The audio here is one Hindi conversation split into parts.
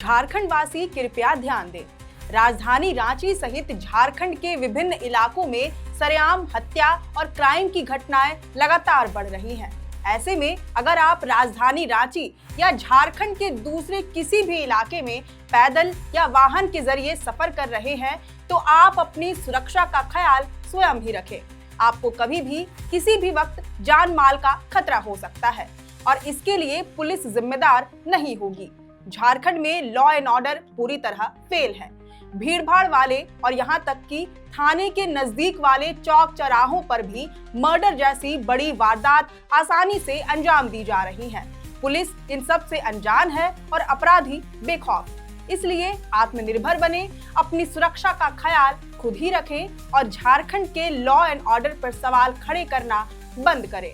झारखंड वासी कृपया ध्यान दें। राजधानी रांची सहित झारखंड के विभिन्न इलाकों में सरेआम हत्या और क्राइम की घटनाएं लगातार बढ़ रही हैं। ऐसे में अगर आप राजधानी रांची या झारखंड के दूसरे किसी भी इलाके में पैदल या वाहन के जरिए सफर कर रहे हैं तो आप अपनी सुरक्षा का ख्याल स्वयं ही रखें। आपको कभी भी किसी भी वक्त जान माल का खतरा हो सकता है और इसके लिए पुलिस जिम्मेदार नहीं होगी। झारखंड में लॉ एंड ऑर्डर पूरी तरह फेल है। भीड़भाड़ वाले और यहाँ तक कि थाने के नजदीक वाले चौक चौराहों पर भी मर्डर जैसी बड़ी वारदात आसानी से अंजाम दी जा रही है। पुलिस इन सब से अनजान है और अपराधी बेखौफ। इसलिए आत्मनिर्भर बने, अपनी सुरक्षा का ख्याल खुद ही रखें और झारखंड के लॉ एंड ऑर्डर पर सवाल खड़े करना बंद करें।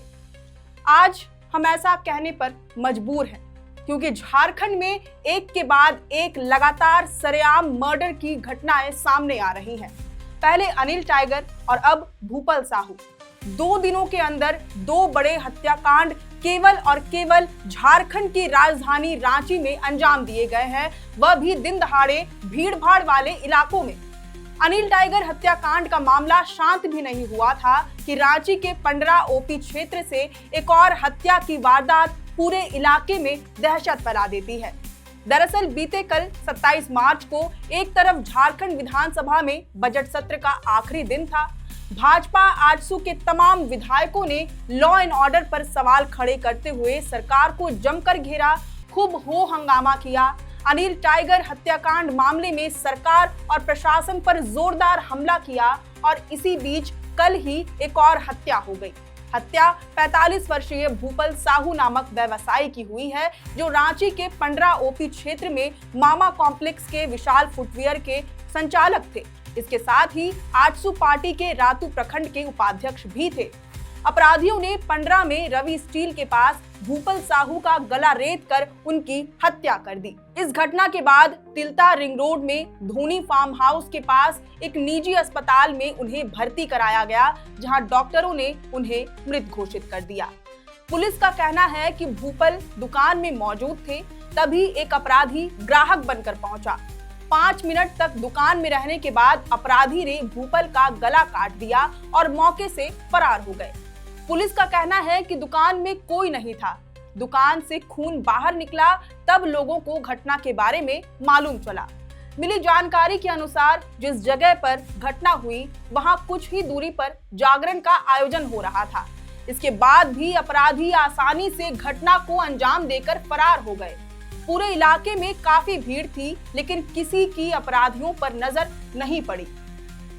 आज हम ऐसा कहने पर मजबूर हैं क्योंकि झारखंड में एक के बाद एक लगातार सरेआम मर्डर की घटनाएं सामने आ रही हैं। पहले अनिल टाइगर और अब भूपल साहू। 2 दिनों के अंदर 2 बड़े हत्याकांड केवल और केवल झारखंड की राजधानी रांची में अंजाम दिए गए हैं, वह भी दिन दहाड़े भीड़भाड़ वाले इलाकों में। अनिल टाइगर हत्याकांड का मामला शांत भी नहीं हुआ था कि रांची के पंडरा ओपी क्षेत्र से एक और हत्या की वारदात पूरे इलाके में दहशत फैला देती है। दरअसल बीते कल 27 मार्च को एक तरफ झारखंड विधानसभा में बजट सत्र का आखिरी दिन था। भाजपा आजसू के तमाम विधायकों ने लॉ एंड ऑर्डर पर सवाल खड़े करते हुए सरकार को जमकर घेरा, खूब हो हंगामा किया। अनिल टाइगर हत्याकांड मामले में सरकार और प्रशासन पर जोरदार हमला किया और इसी बीच कल ही एक और हत्या हो गई। हत्या 45 वर्षीय भूपल साहू नामक व्यवसायी की हुई है जो रांची के पंडरा ओपी क्षेत्र में मामा कॉम्प्लेक्स के विशाल फुटवियर के संचालक थे। इसके साथ ही आजसू पार्टी के रातू प्रखंड के उपाध्यक्ष भी थे। अपराधियों ने पंडरा में रवि स्टील के पास भूपल साहू का गला रेत कर उनकी हत्या कर दी। इस घटना के बाद तिलता रिंग रोड में धोनी फार्म हाउस के पास एक निजी अस्पताल में उन्हें भर्ती कराया गया, जहां डॉक्टरों ने उन्हें मृत घोषित कर दिया। पुलिस का कहना है कि भूपल दुकान में मौजूद थे, तभी एक अपराधी ग्राहक बनकर पहुंचा। 5 मिनट तक दुकान में रहने के बाद अपराधी ने भूपल का गला काट दिया और मौके से फरार हो गए। पुलिस का कहना है कि दुकान में कोई नहीं था। दुकान से खून बाहर निकला, तब लोगों को घटना के बारे में मालूम चला। मिली जानकारी के अनुसार जिस जगह पर घटना हुई वहां कुछ ही दूरी पर जागरण का आयोजन हो रहा था। इसके बाद भी अपराधी आसानी से घटना को अंजाम देकर फरार हो गए। पूरे इलाके में काफी भीड़ थी, लेकिन किसी की अपराधियों पर नजर नहीं पड़ी।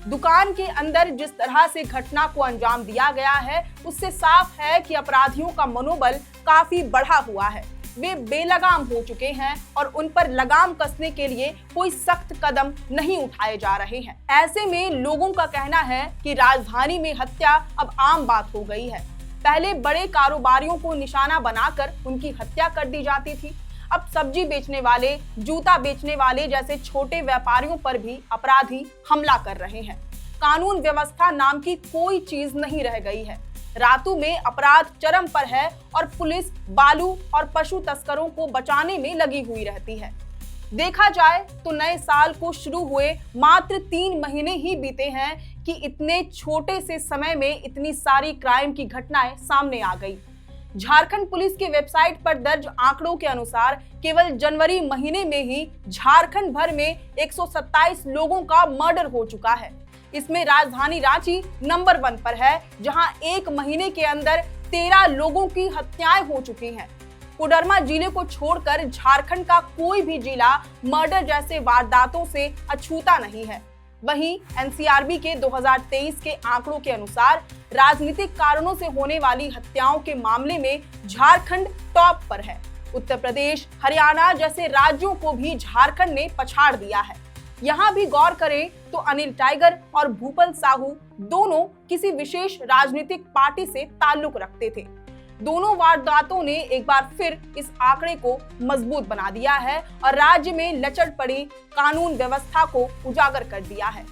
दुकान के अंदर जिस तरह से घटना को अंजाम दिया गया है उससे साफ है कि अपराधियों का मनोबल काफी बढ़ा हुआ है। वे बेलगाम हो चुके हैं और उन पर लगाम कसने के लिए कोई सख्त कदम नहीं उठाए जा रहे हैं। ऐसे में लोगों का कहना है कि राजधानी में हत्या अब आम बात हो गई है। पहले बड़े कारोबारियों को निशाना बनाकर उनकी हत्या कर दी जाती थी, अब सब्जी बेचने वाले, जूता बेचने वाले जैसे छोटे व्यापारियों पर भी अपराधी हमला कर रहे हैं। कानून व्यवस्था नाम की कोई चीज नहीं रह गई है। रातू में अपराध चरम पर है और पुलिस बालू और पशु तस्करों को बचाने में लगी हुई रहती है। देखा जाए तो नए साल को शुरू हुए मात्र 3 महीने ही बीते हैं कि इतने छोटे से समय में इतनी सारी क्राइम की घटनाएं सामने आ गई। झारखंड पुलिस के वेबसाइट पर दर्ज आंकड़ों के अनुसार केवल जनवरी महीने में ही झारखंड भर में 127 लोगों का मर्डर हो चुका है। इसमें राजधानी रांची नंबर 1 पर है, जहां एक महीने के अंदर 13 लोगों की हत्याएं हो चुकी हैं। कोडरमा जिले को छोड़कर झारखंड का कोई भी जिला मर्डर जैसे वारदातों से अछूता नहीं है। वहीं एनसीआरबी के 2023 के आंकड़ों के अनुसार राजनीतिक कारणों से होने वाली हत्याओं के मामले में झारखंड टॉप पर है। उत्तर प्रदेश, हरियाणा जैसे राज्यों को भी झारखंड ने पछाड़ दिया है। यहाँ भी गौर करें तो अनिल टाइगर और भूपल साहू दोनों किसी विशेष राजनीतिक पार्टी से ताल्लुक रखते थे। दोनों वारदातों ने एक बार फिर इस आंकड़े को मजबूत बना दिया है और राज्य में लचर पड़ी कानून व्यवस्था को उजागर कर दिया है।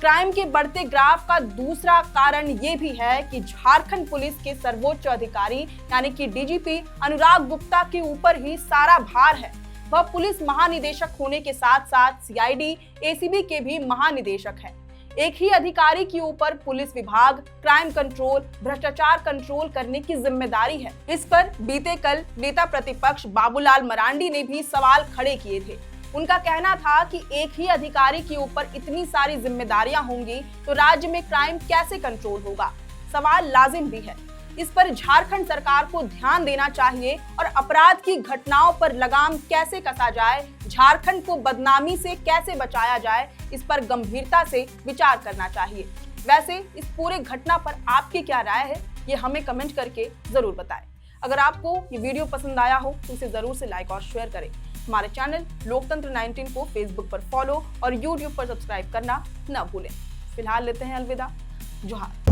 क्राइम के बढ़ते ग्राफ का दूसरा कारण ये भी है कि झारखंड पुलिस के सर्वोच्च अधिकारी यानी कि डीजीपी अनुराग गुप्ता के ऊपर ही सारा भार है। वह पुलिस महानिदेशक होने के साथ साथ सीआईडी, एसीबी के भी महानिदेशक हैं। एक ही अधिकारी के ऊपर पुलिस विभाग, क्राइम कंट्रोल, भ्रष्टाचार कंट्रोल करने की जिम्मेदारी है। इस पर बीते कल नेता प्रतिपक्ष बाबूलाल मरांडी ने भी सवाल खड़े किए थे। उनका कहना था कि एक ही अधिकारी के ऊपर इतनी सारी जिम्मेदारियां होंगी तो राज्य में क्राइम कैसे कंट्रोल होगा। सवाल लाजिम भी है। इस पर झारखंड सरकार को ध्यान देना चाहिए और अपराध की घटनाओं पर लगाम कैसे कसा जाए, झारखंड को बदनामी से कैसे बचाया जाए, इस पर गंभीरता से विचार करना चाहिए। वैसे इस पूरे घटना पर आपकी क्या राय है, ये हमें कमेंट करके जरूर बताएं। अगर आपको ये वीडियो पसंद आया हो तो इसे जरूर से लाइक और शेयर करें। हमारे चैनल लोकतंत्र 19 को फेसबुक पर फॉलो और यूट्यूब पर सब्सक्राइब करना न भूलें। फिलहाल लेते हैं अलविदा। जोहार।